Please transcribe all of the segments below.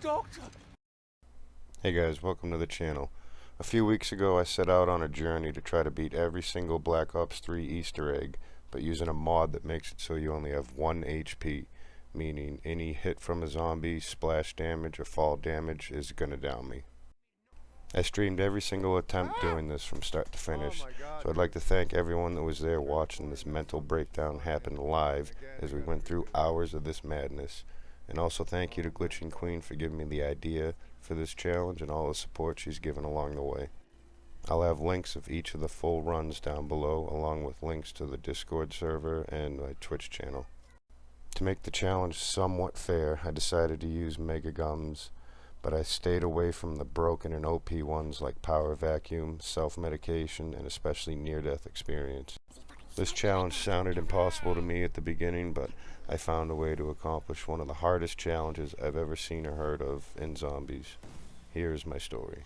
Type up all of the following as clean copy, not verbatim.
doctor! Hey guys, welcome to the channel. A few weeks ago I set out on a journey to try to beat every single Black Ops 3 Easter egg, but using a mod that makes it so you only have 1 HP, meaning any hit from a zombie, splash damage, or fall damage is gonna down me. I streamed every single attempt doing this from start to finish, so I'd like to thank everyone that was there watching this mental breakdown happen live as we went through hours of this madness. And also thank you to Glitching Queen for giving me the idea for this challenge and all the support she's given along the way. I'll have links of each of the full runs down below, along with links to the Discord server and my Twitch channel. To make the challenge somewhat fair, I decided to use Mega Gums, but I stayed away from the broken and OP ones like Power Vacuum, Self-Medication, and especially Near-Death Experience. This challenge sounded impossible to me at the beginning, but I found a way to accomplish one of the hardest challenges I've ever seen or heard of in zombies. Here's my story.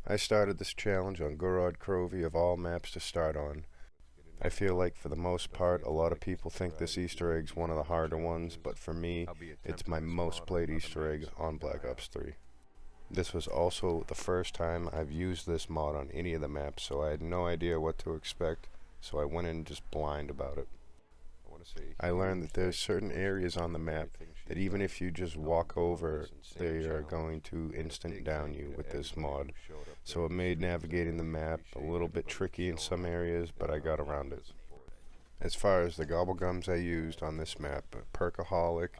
I started this challenge on Grovy of all maps to start on. I feel like for the most part a lot of people think this Easter egg's one of the harder ones, but for me it's my most played Easter egg on Black Ops 3. This was also the first time I've used this mod on any of the maps, so I had no idea what to expect, so I went in just blind about it. I learned that there's certain areas on the map that even if you just walk over, they are going to instant down you with this mod. So it made navigating the map a little bit tricky in some areas, but I got around it. As far as the gobblegums I used on this map, Perkaholic,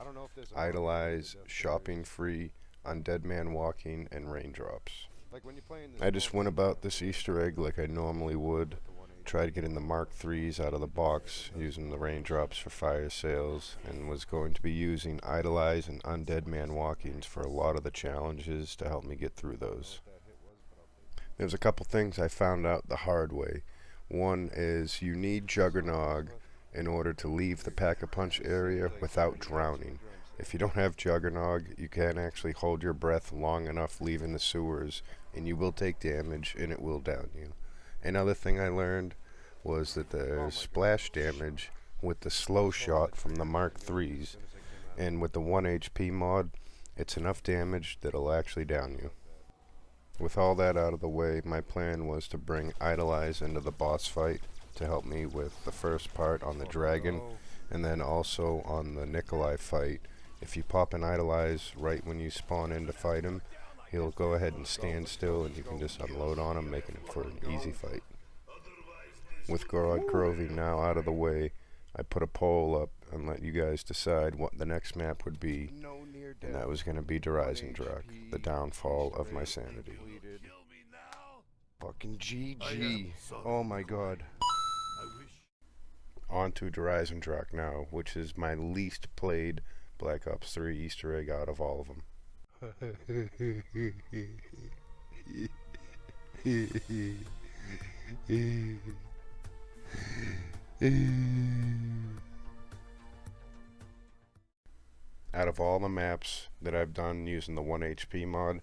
Idolize, Shopping Free, Undead Man Walking, and Raindrops. I just went about this Easter egg like I normally would. Tried getting the Mark IIIs out of the box, using the Raindrops for fire sales, and was going to be using Idolize and Undead Man Walkings for a lot of the challenges to help me get through those. There's a couple things I found out the hard way. One is you need Juggernog in order to leave the Pack-a-Punch area without drowning. If you don't have Juggernog, you can't actually hold your breath long enough leaving the sewers, and you will take damage and it will down you. Another thing I learned was that there's splash damage with the slow shot from the Mark IIIs, and with the 1 HP mod, it's enough damage that it'll actually down you. With all that out of the way, my plan was to bring Idolize into the boss fight to help me with the first part on the dragon, and then also on the Nikolai fight. If you pop an Idolize right when you spawn in to fight him, he'll go ahead and stand still and you can just unload on him, making it for an easy fight. With Grovy now out of the way, I put a poll up and let you guys decide what the next map would be, and that was going to be Eisendrache, the downfall of my sanity. Fucking GG. Oh my god. On to Eisendrache now, which is my least played Black Ops 3 Easter egg out of all of them. Out of all the maps that I've done using the 1 HP mod,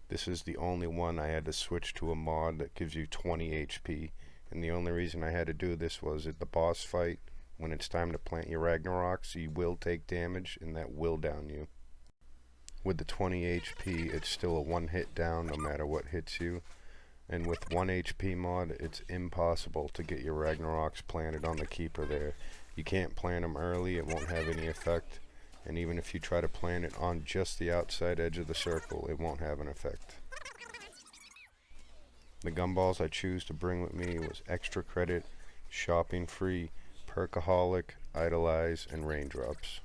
this is the only one I had to switch to a mod that gives you 20 HP. And the only reason I had to do this was at the boss fight, when it's time to plant your Ragnaroks, you will take damage and that will down you. With the 20 HP, it's still a one hit down no matter what hits you. And with 1 HP mod, it's impossible to get your Ragnaroks planted on the keeper there. You can't plant them early, it won't have any effect. And even if you try to plant it on just the outside edge of the circle, it won't have an effect. The gumballs I choose to bring with me was Extra Credit, Shopping Free, Perkaholic, Idolize, and Raindrops.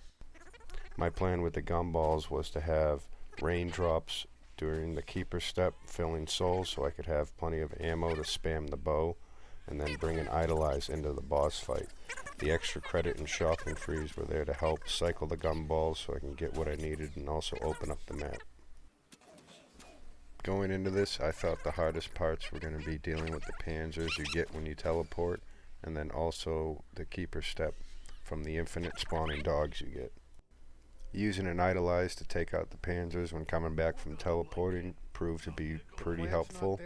My plan with the gumballs was to have Raindrops during the keeper step, filling souls so I could have plenty of ammo to spam the bow, and then bring an Idolize into the boss fight. The Extra Credit and Shopping Frees were there to help cycle the gumballs so I can get what I needed and also open up the map. Going into this, I thought the hardest parts were going to be dealing with the panzers you get when you teleport, and then also the keeper step from the infinite spawning dogs you get. Using an Idolize to take out the panzers when coming back from teleporting proved to be pretty helpful.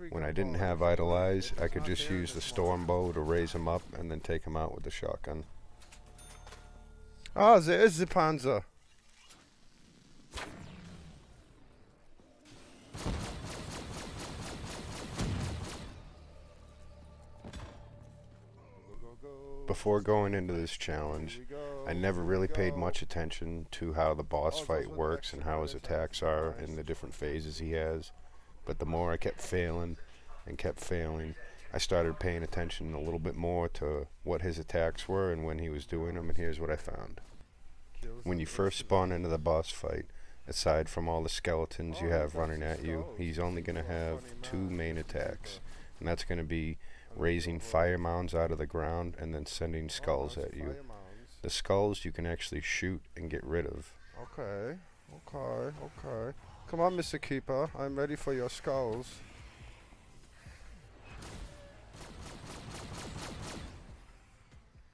When I didn't have Idolize, I could just use the storm bow to raise them up and then take them out with the shotgun. Ah, there is the Panzer. Before going into this challenge, I never really paid much attention to how the boss fight works and how his attacks are and the different phases he has. But the more I kept failing and kept failing, I started paying attention a little bit more to what his attacks were and when he was doing them, and here's what I found. When you first spawn into the boss fight, aside from all the skeletons you have running at you, he's only going to have two main attacks, and that's going to be raising fire mounds out of the ground and then sending skulls at you. The skulls you can actually shoot and get rid of. Okay. Come on, Mr. Keeper, I'm ready for your skulls.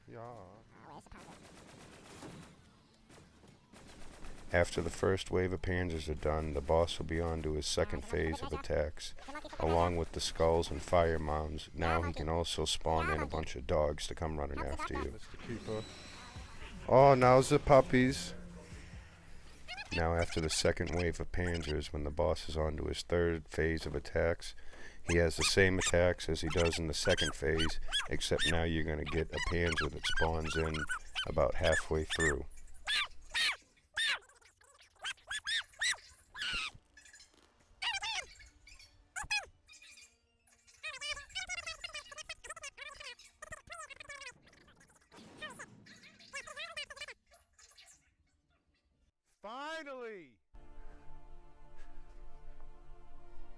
Yeah. After the first wave of appearances are done, the boss will be on to his second phase of attacks. Along with the skulls and fire mounds, now he can also spawn in a bunch of dogs to come running after you. Oh, now's the puppies. Now after the second wave of panzers, when the boss is on to his third phase of attacks, he has the same attacks as he does in the second phase, except now you're going to get a panzer that spawns in about halfway through. Finally!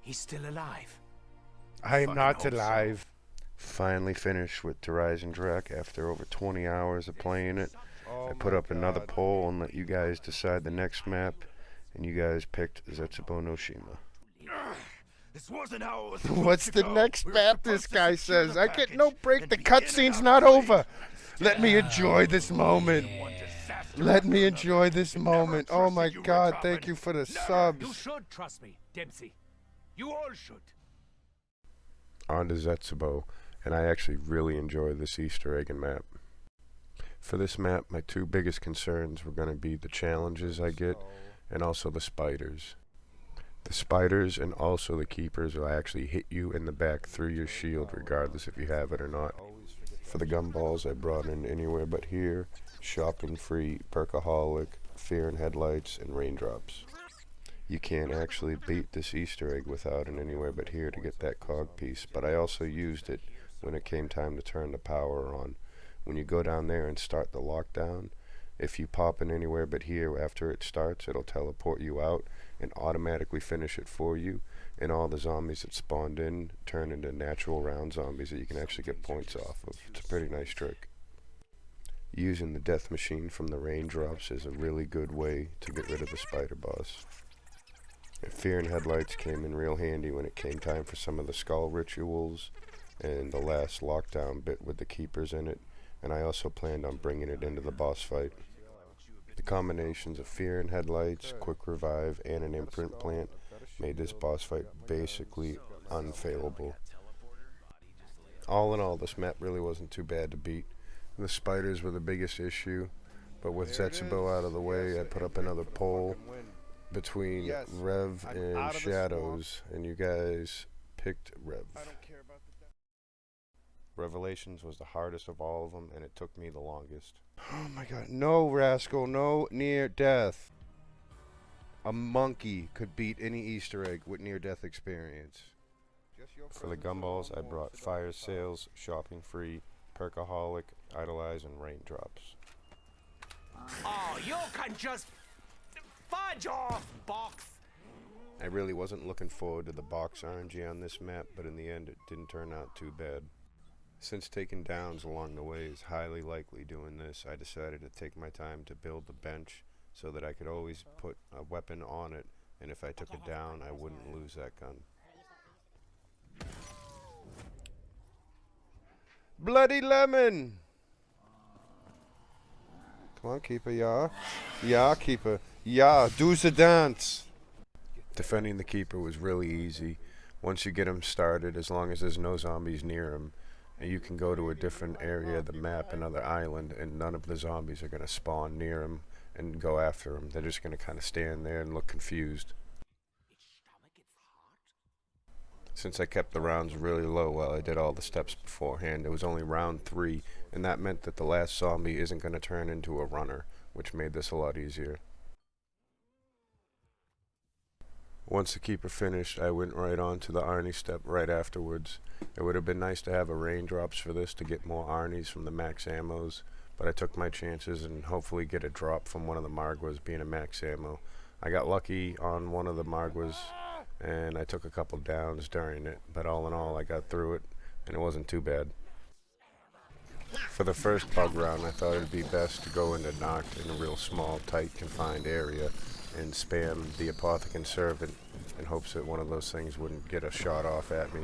He's still alive. I am not alive. Finally finished with Eisendrache after over 20 hours of playing it. I put up another poll and let you guys decide the next map, and you guys picked Zetsubou no Shima. This wasn't how it was. What's the next map, this guy says? I get no break, the cutscene's not over. Let me enjoy this moment. Let me enjoy this moment. Oh my god, thank you for the subs. You should trust me, Dempsey. You all should. On to Zetsubou, and I actually really enjoy this Easter egg and map. For this map, my two biggest concerns were going to be the challenges I get, and also the spiders. The spiders and also the keepers will actually hit you in the back through your shield, regardless if you have it or not. For the gumballs, I brought in Anywhere But Here, Shopping Free, Perkaholic, Fear and Headlights, and Raindrops. You can't actually beat this Easter egg without an Anywhere But Here to get that cog piece, but I also used it when it came time to turn the power on. When you go down there and start the lockdown, if you pop an Anywhere But Here after it starts, it'll teleport you out and automatically finish it for you, and all the zombies that spawned in turn into natural round zombies that you can actually get points off of. It's a pretty nice trick. Using the death machine from the Raindrops is a really good way to get rid of the spider boss. And Fear and Headlights came in real handy when it came time for some of the skull rituals and the last lockdown bit with the keepers in it, and I also planned on bringing it into the boss fight. The combinations of Fear and Headlights, Quick Revive, and an imprint plant made this boss fight basically unfailable. All in all, this map really wasn't too bad to beat. The spiders were the biggest issue, but with Zetsubou out of the way, I put up another poll between Rev and Shadows, and you guys picked Rev. Revelations was the hardest of all of them, and it took me the longest. Oh my god, no, Rascal, no near death. A monkey could beat any Easter egg with near-death experience. For the gumballs, I brought Fire Sales, Shopping Free, Perkaholic, Idolize, and Raindrops. Oh, you can just fudge off, box. I really wasn't looking forward to the box RNG on this map, but in the end it didn't turn out too bad. Since taking downs along the way is highly likely doing this, I decided to take my time to build the bench so that I could always put a weapon on it, and if I took it down, I wouldn't lose that gun. Bloody lemon! Come on, keeper, yeah. Yeah, keeper. Yeah, do the dance! Defending the keeper was really easy. Once you get him started, as long as there's no zombies near him, and you can go to a different area of the map, another island, and none of the zombies are going to spawn near him and go after him. They're just going to kind of stand there and look confused. Since I kept the rounds really low while I did all the steps beforehand, it was only round 3, and that meant that the last zombie isn't going to turn into a runner, which made this a lot easier. Once the keeper finished, I went right on to the Arnie step right afterwards. It would have been nice to have a raindrops for this to get more Arnies from the max ammos, but I took my chances and hopefully get a drop from one of the Margwas being a max ammo. I got lucky on one of the Margwas, and I took a couple downs during it, but all in all I got through it, and it wasn't too bad. For the first bug round, I thought it would be best to go into knocked in a real small, tight, confined area and spam the Apothecant Servant in hopes that one of those things wouldn't get a shot off at me.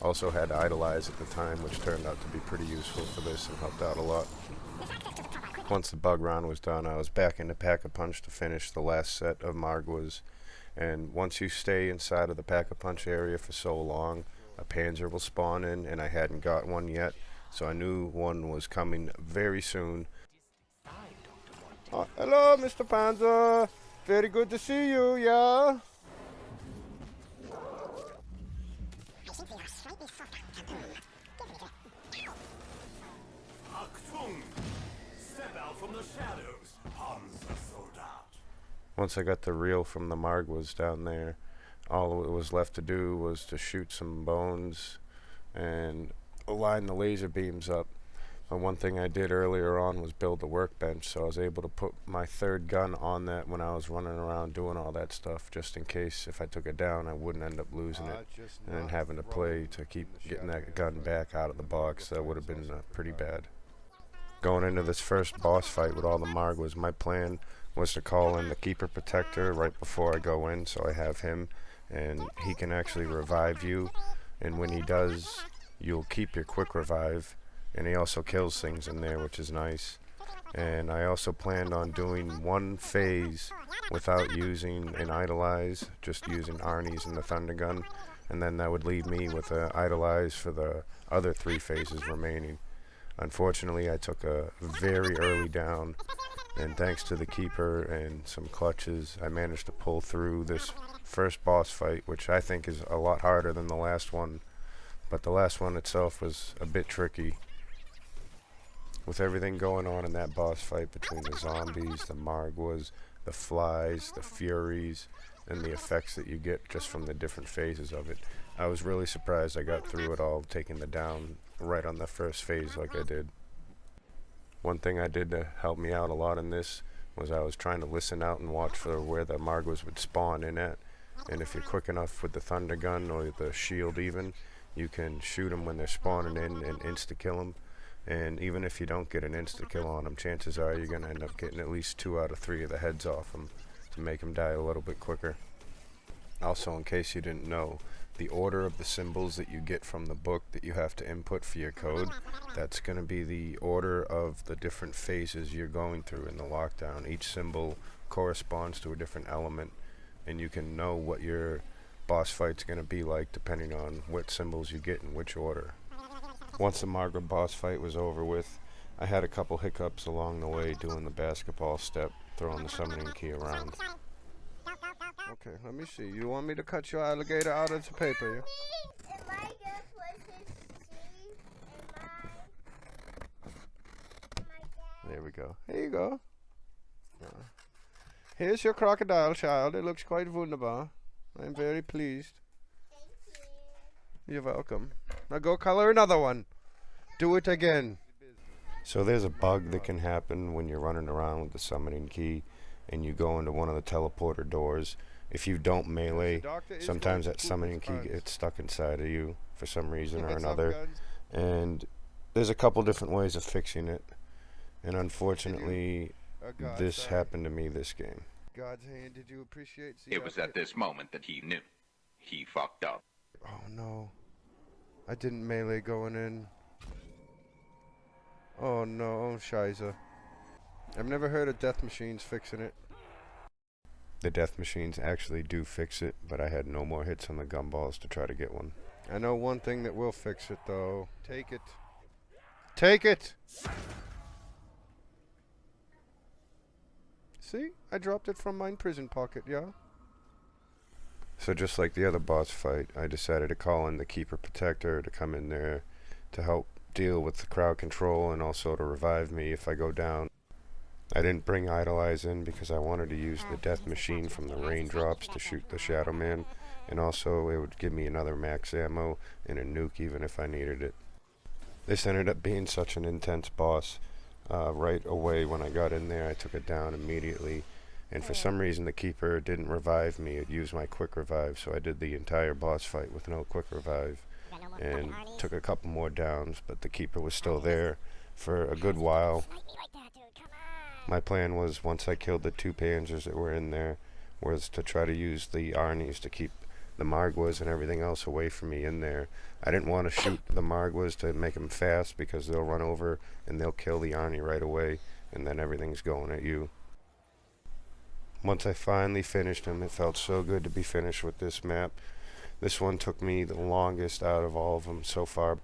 Also had Idolize at the time, which turned out to be pretty useful for this and helped out a lot. Once the bug round was done, I was back into Pack-a-Punch to finish the last set of Margwas. And once you stay inside of the Pack-a-Punch area for so long, a Panzer will spawn in, and I hadn't got one yet, so I knew one was coming very soon. Hello, Mr. Panzer! Very good to see you, yeah? Step out from the shadows, Panzer Soldat. Once I got the reel from the Margwas down there, all it was left to do was to shoot some bones and line the laser beams up. But one thing I did earlier on was build a workbench, so I was able to put my third gun on that when I was running around doing all that stuff, just in case if I took it down I wouldn't end up losing it and then having to play to keep getting that gun back out of the box. That would have been pretty bad. Going into this first boss fight with all the Margwas, my plan was to call in the Keeper Protector right before I go in, so I have him, and he can actually revive you, and when he does, you'll keep your quick revive, and he also kills things in there, which is nice. And I also planned on doing one phase without using an Idolize, just using Arnie's and the Thunder Gun, and then that would leave me with an Idolize for the other 3 phases remaining. Unfortunately, I took a very early down, and thanks to the Keeper and some clutches, I managed to pull through this first boss fight, which I think is a lot harder than the last one, but the last one itself was a bit tricky. With everything going on in that boss fight between the zombies, the Margwas, the flies, the furies, and the effects that you get just from the different phases of it, I was really surprised I got through it all, taking the down right on the first phase like I did. One thing I did to help me out a lot in this was I was trying to listen out and watch for where the Margwas would spawn in at, and if you're quick enough with the Thunder Gun or the shield even, you can shoot them when they're spawning in and insta-kill them. And even if you don't get an insta-kill on them, chances are you're going to end up getting at least 2 out of 3 of the heads off them to make them die a little bit quicker. Also, in case you didn't know, the order of the symbols that you get from the book that you have to input for your code, that's going to be the order of the different phases you're going through in the lockdown. Each symbol corresponds to a different element, and you can know what your boss fight's going to be like depending on what symbols you get in which order. Once the Margwa boss fight was over with, I had a couple hiccups along the way doing the basketball step, throwing the summoning key around. Okay, let me see. You want me to cut your alligator out of the paper? There we go. Here you go. Here's your crocodile, child. It looks quite wunderbar. I'm very pleased. You're welcome. Now go color another one. Do it again. So there's a bug that can happen when you're running around with the summoning key and you go into one of the teleporter doors. If you don't melee, sometimes that summoning key gets stuck inside of you for some reason or another. And there's a couple different ways of fixing it. And unfortunately, this happened to me this game. God's hand, did you appreciate? It was at this moment that he knew. He fucked up. Oh no. I didn't melee going in. Oh no, Shiza. I've never heard of death machines fixing it. The death machines actually do fix it, but I had no more hits on the gumballs to try to get one. I know one thing that will fix it though. Take it. Take it! See? I dropped it from my prison pocket, yeah? So just like the other boss fight, I decided to call in the Keeper Protector to come in there to help deal with the crowd control and also to revive me if I go down. I didn't bring Idolize in because I wanted to use the death machine from the raindrops to shoot the Shadow Man, and also it would give me another max ammo and a nuke even if I needed it. This ended up being such an intense boss. Right away when I got in there I took it down immediately, and for some reason the Keeper didn't revive me. It used my quick revive, so I did the entire boss fight with no quick revive and took a couple more downs, but the Keeper was still there for a good while. My plan was, once I killed the 2 Panzers that were in there, was to try to use the Arnies to keep the Margwas and everything else away from me in there. I didn't want to shoot the Margwas to make them fast because they'll run over and they'll kill the Arnie right away, and then everything's going at you. Once I finally finished him, it felt so good to be finished with this map. This one took me the longest out of all of them so far,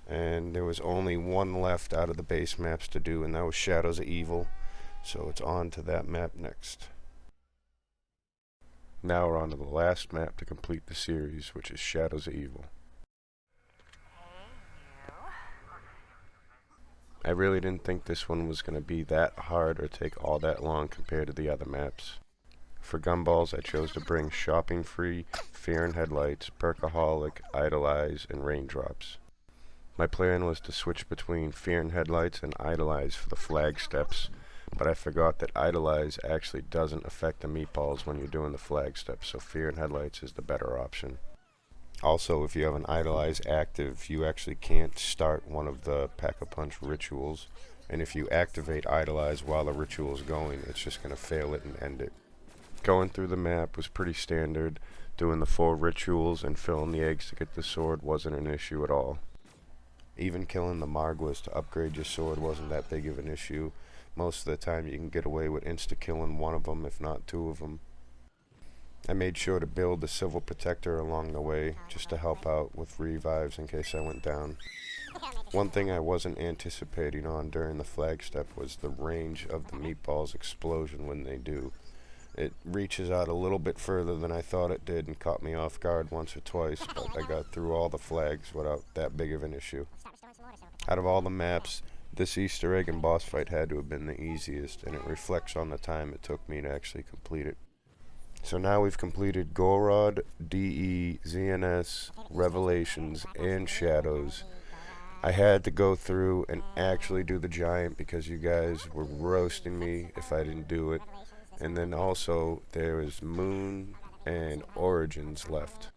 and there was only one left out of the base maps to do, and that was Shadows of Evil. So it's on to that map next. Now we're on to the last map to complete the series, which is Shadows of Evil. I really didn't think this one was going to be that hard or take all that long compared to the other maps. For gumballs, I chose to bring Shopping Free, Fear and Headlights, Perkaholic, Idolize, and Raindrops. My plan was to switch between Fear and Headlights and Idolize for the flag steps, but I forgot that Idolize actually doesn't affect the meatballs when you're doing the flag steps, so Fear and Headlights is the better option. Also, if you have an Idolize active, you actually can't start one of the Pack-a-Punch rituals, and if you activate Idolize while the ritual is going, it's just going to fail it and end it. Going through the map was pretty standard. Doing the 4 rituals and filling the eggs to get the sword wasn't an issue at all. Even killing the Margwas to upgrade your sword wasn't that big of an issue. Most of the time you can get away with insta-killing one of them, if not 2 of them. I made sure to build the Civil Protector along the way, just to help out with revives in case I went down. One thing I wasn't anticipating on during the flag step was the range of the meatballs explosion when they do. It reaches out a little bit further than I thought it did and caught me off guard once or twice, but I got through all the flags without that big of an issue. Out of all the maps, this Easter egg and boss fight had to have been the easiest, and it reflects on the time it took me to actually complete it. So now we've completed Gorod, DE, ZNS, Revelations, and Shadows. I had to go through and actually do the Giant because you guys were roasting me if I didn't do it. And then also there is Moon and Origins left.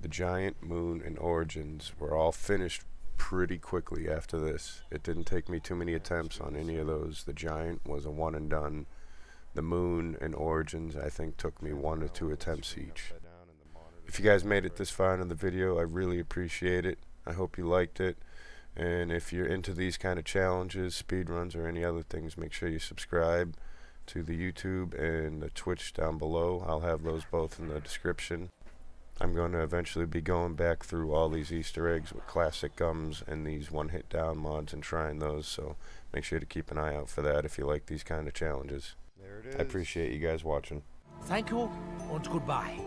The Giant, Moon, and Origins were all finished pretty quickly after this. It didn't take me too many attempts on any of those. The Giant was a one and done. The Moon and Origins I think took me 1 or 2 attempts each. If you guys made it this far into the video, I really appreciate it. I hope you liked it. And if you're into these kind of challenges, speedruns, or any other things, make sure you subscribe to the YouTube and the Twitch down below. I'll have those both in the description. I'm going to eventually be going back through all these Easter eggs with classic gums and these one-hit down mods and trying those, so make sure to keep an eye out for that if you like these kind of challenges. There it is. I appreciate you guys watching. Thank you and goodbye.